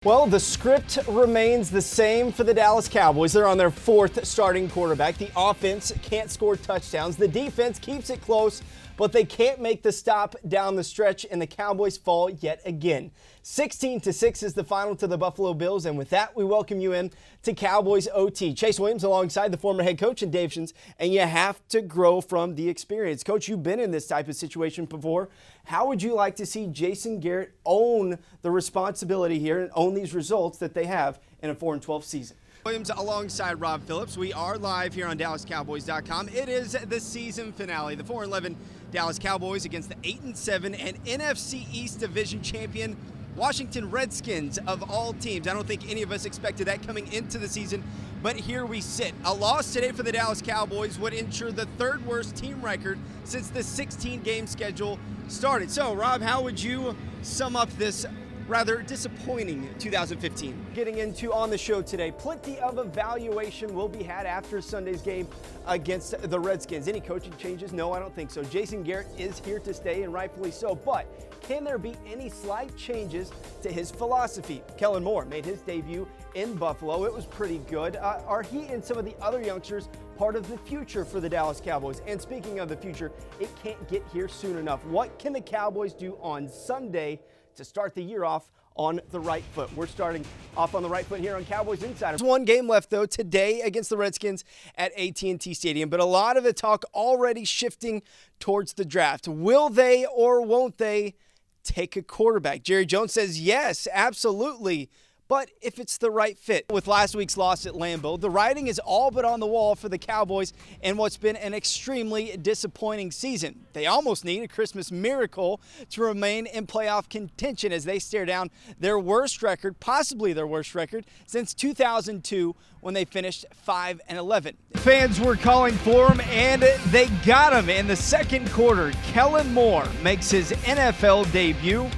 Well, the script remains the same for the Dallas Cowboys. They're on their fourth starting quarterback. The offense can't score touchdowns. The defense keeps it close, but they can't make the stop down the stretch, and the Cowboys fall yet again. 16-6 is the final to the Buffalo Bills, and with that, we welcome you in to Cowboys OT. Chase Williams alongside the former head coach and Dave Shins, and you have to grow from the experience. Coach, you've been in this type of situation before. How would you like to see Jason Garrett own the responsibility here and own these results that they have in a 4-12 season? Williams alongside Rob Phillips. We are live here on DallasCowboys.com. It is the season finale. The 4-11 Dallas Cowboys against the 8-7 and NFC East Division champion Washington Redskins of all teams. I don't think any of us expected that coming into the season, but here we sit. A loss today for the Dallas Cowboys would ensure the third worst team record since the 16-game schedule started. So, Rob, how would you sum up this rather disappointing 2015? Getting into on the show today, plenty of evaluation will be had after Sunday's game against the Redskins. Any coaching changes? No, I don't think so. Jason Garrett is here to stay, and rightfully so, but can there be any slight changes to his philosophy? Kellen Moore made his debut in Buffalo. It was pretty good. Are he and some of the other youngsters part of the future for the Dallas Cowboys? And speaking of the future, it can't get here soon enough. What can the Cowboys do on Sunday to start the year off on the right foot? We're starting off on the right foot here on Cowboys Insider. There's one game left, though, today against the Redskins at AT&T Stadium, but a lot of the talk already shifting towards the draft. Will they or won't they take a quarterback? Jerry Jones says yes, absolutely, but if it's the right fit. With last week's loss at Lambeau, the writing is all but on the wall for the Cowboys in what's been an extremely disappointing season. They almost need a Christmas miracle to remain in playoff contention as they stare down their worst record, possibly their worst record, since 2002 when they finished 5-11. Fans were calling for him, and they got him in the second quarter. Kellen Moore makes his NFL debut,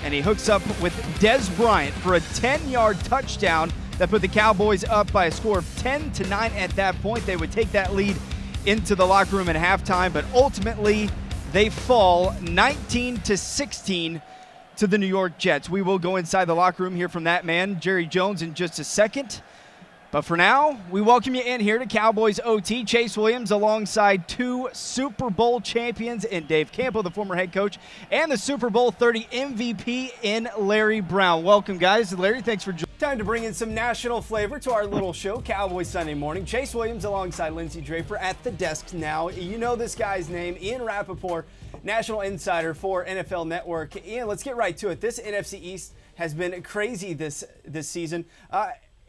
and he hooks up with Dez Bryant for a 10-yard touchdown that put the Cowboys up by a score of 10-9 at that point. They would take that lead into the locker room at halftime, but ultimately they fall 19-16 to the New York Jets. We will go inside the locker room, hear from that man, Jerry Jones, in just a second. But for now, we welcome you in here to Cowboys OT. Chase Williams alongside two Super Bowl champions in Dave Campo, the former head coach, and the Super Bowl 30 MVP in Larry Brown. Welcome, guys. Larry, thanks for joining. Time to bring in some national flavor to our little show, Cowboys Sunday Morning. Chase Williams alongside Lindsey Draper at the desk now. You know this guy's name, Ian Rappaport, national insider for NFL Network. Ian, let's get right to it. This NFC East has been crazy this season.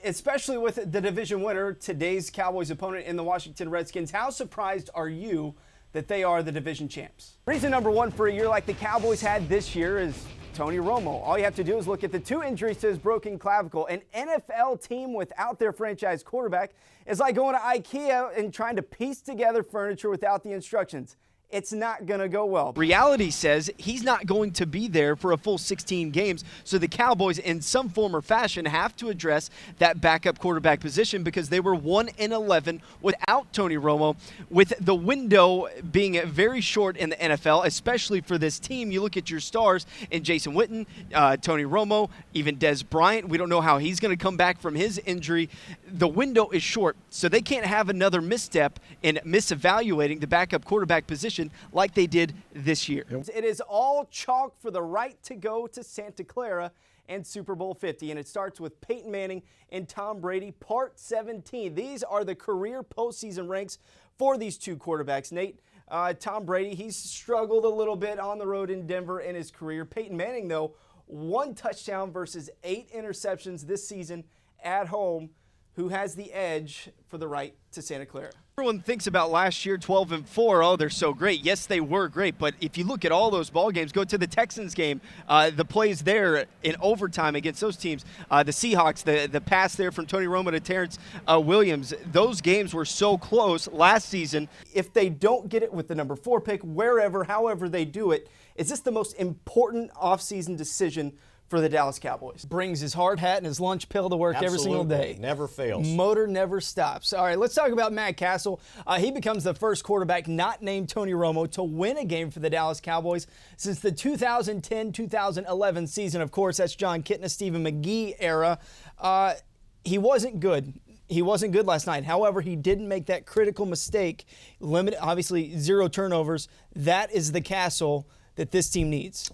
Especially with the division winner, today's Cowboys opponent in the Washington Redskins. How surprised are you that they are the division champs? Reason number one for a year like the Cowboys had this year is Tony Romo. All you have to do is look at the two injuries to his broken clavicle. An NFL team without their franchise quarterback is like going to IKEA and trying to piece together furniture without the instructions. It's not going to go well. Reality says he's not going to be there for a full 16 games, so the Cowboys in some form or fashion have to address that backup quarterback position because they were 1-11 without Tony Romo, with the window being very short in the NFL, especially for this team. You look at your stars in Jason Witten, Tony Romo, even Dez Bryant. We don't know how he's going to come back from his injury. The window is short, so they can't have another misstep in misevaluating the backup quarterback position like they did this year. It is all chalk for the right to go to Santa Clara and Super Bowl 50, and it starts with Peyton Manning and Tom Brady, part 17. These are the career postseason ranks for these two quarterbacks. Nate, Tom Brady, he's struggled a little bit on the road in Denver in his career. Peyton Manning, though, 1 touchdown versus 8 interceptions this season at home. Who has the edge for the right to Santa Clara? Everyone thinks about last year, 12-4. Oh, they're so great. Yes, they were great. But if you look at all those ball games, go to the Texans game, the plays there in overtime against those teams, the Seahawks, the pass there from Tony Romo to Terrence Williams, those games were so close last season. If they don't get it with the number 4 pick, however they do it, is this the most important offseason decision for the Dallas Cowboys. Brings his hard hat and his lunch pill to work every single day. Never fails. Motor never stops. All right, let's talk about Matt Castle. He becomes the first quarterback not named Tony Romo to win a game for the Dallas Cowboys since the 2010-2011 season. Of course, that's John Kitna, Stephen McGee era. He wasn't good. He wasn't good last night. However, he didn't make that critical mistake. Obviously, 0 turnovers. That is the Castle that this team needs.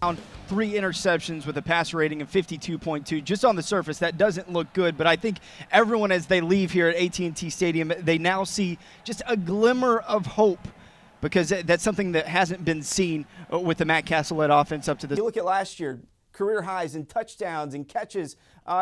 3 interceptions with a passer rating of 52.2. Just on the surface, that doesn't look good, but I think everyone, as they leave here at AT&T Stadium, they now see just a glimmer of hope, because that's something that hasn't been seen with the Matt Castle-led offense up to this. You look at last year, career highs in touchdowns and catches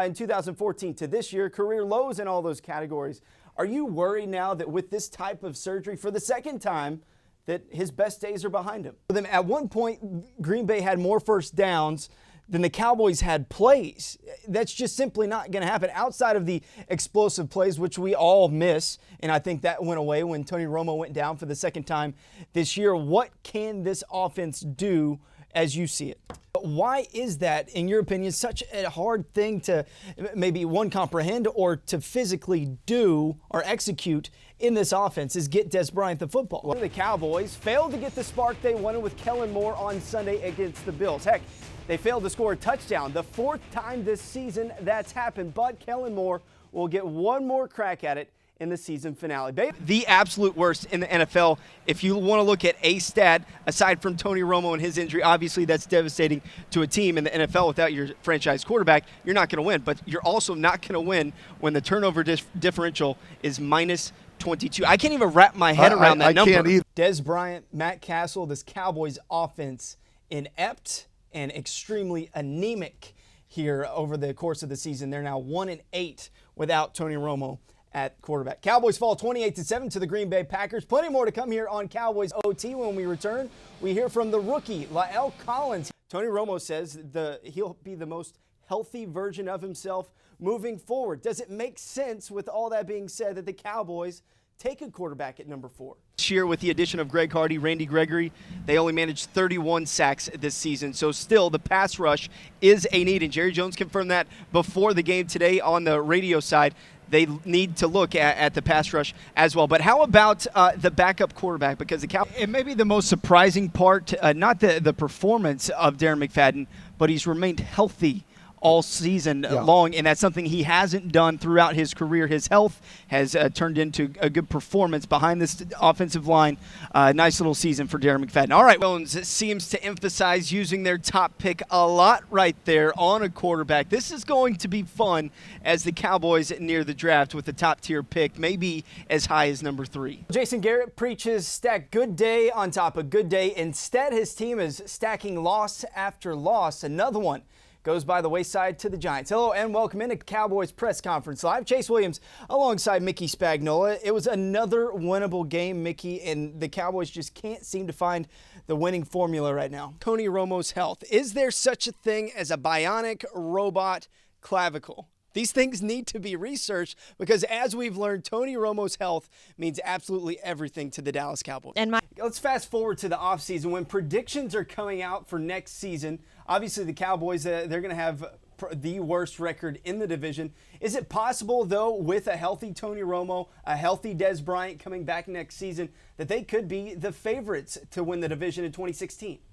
in 2014 to this year, career lows in all those categories. Are you worried now that with this type of surgery for the second time, that his best days are behind him? At one point, Green Bay had more first downs than the Cowboys had plays. That's just simply not going to happen outside of the explosive plays, which we all miss. And I think that went away when Tony Romo went down for the second time this year. What can this offense do as you see it? Why is that, in your opinion, such a hard thing to maybe comprehend or to physically do or execute in this offense is get Des Bryant the football? Well, the Cowboys failed to get the spark they wanted with Kellen Moore on Sunday against the Bills. Heck, they failed to score a touchdown, the 4th time this season that's happened, but Kellen Moore will get one more crack at it in the season finale. The absolute worst in the NFL. If you want to look at a stat, aside from Tony Romo and his injury, obviously that's devastating to a team in the NFL. Without your franchise quarterback, you're not going to win. But you're also not going to win when the turnover differential is minus 22. I can't even wrap my head around that number. Can't either. Des Bryant, Matt Castle, this Cowboys offense inept and extremely anemic here over the course of the season. They're now 1-8 without Tony Romo at quarterback. Cowboys fall 28-7 to the Green Bay Packers. Plenty more to come here on Cowboys OT. When we return, we hear from the rookie, La'el Collins. Tony Romo says he'll be the most healthy version of himself moving forward. Does it make sense, with all that being said, that the Cowboys take a quarterback at number 4? This year, with the addition of Greg Hardy, Randy Gregory, they only managed 31 sacks this season. So still, the pass rush is a need, and Jerry Jones confirmed that before the game today on the radio side. They need to look at the pass rush as well. But how about the backup quarterback? Because it may be the most surprising part, not the performance of Darren McFadden, but he's remained healthy all season long, and that's something he hasn't done throughout his career. His health has turned into a good performance behind this offensive line. Nice little season for Darren McFadden. All right, Jones seems to emphasize using their top pick a lot right there on a quarterback. This is going to be fun as the Cowboys near the draft with the top-tier pick, maybe as high as number 3. Jason Garrett preaches stack good day on top of good day. Instead, his team is stacking loss after loss. Another one goes by the wayside to the Giants. Hello and welcome into Cowboys Press Conference Live. Chase Williams alongside Mickey Spagnola. It was another winnable game, Mickey, and the Cowboys just can't seem to find the winning formula right now. Tony Romo's health. Is there such a thing as a bionic robot clavicle? These things need to be researched because, as we've learned, Tony Romo's health means absolutely everything to the Dallas Cowboys. Let's fast forward to the offseason when predictions are coming out for next season. Obviously, the Cowboys, they're going to have the worst record in the division. Is it possible, though, with a healthy Tony Romo, a healthy Des Bryant coming back next season, that they could be the favorites to win the division in 2016?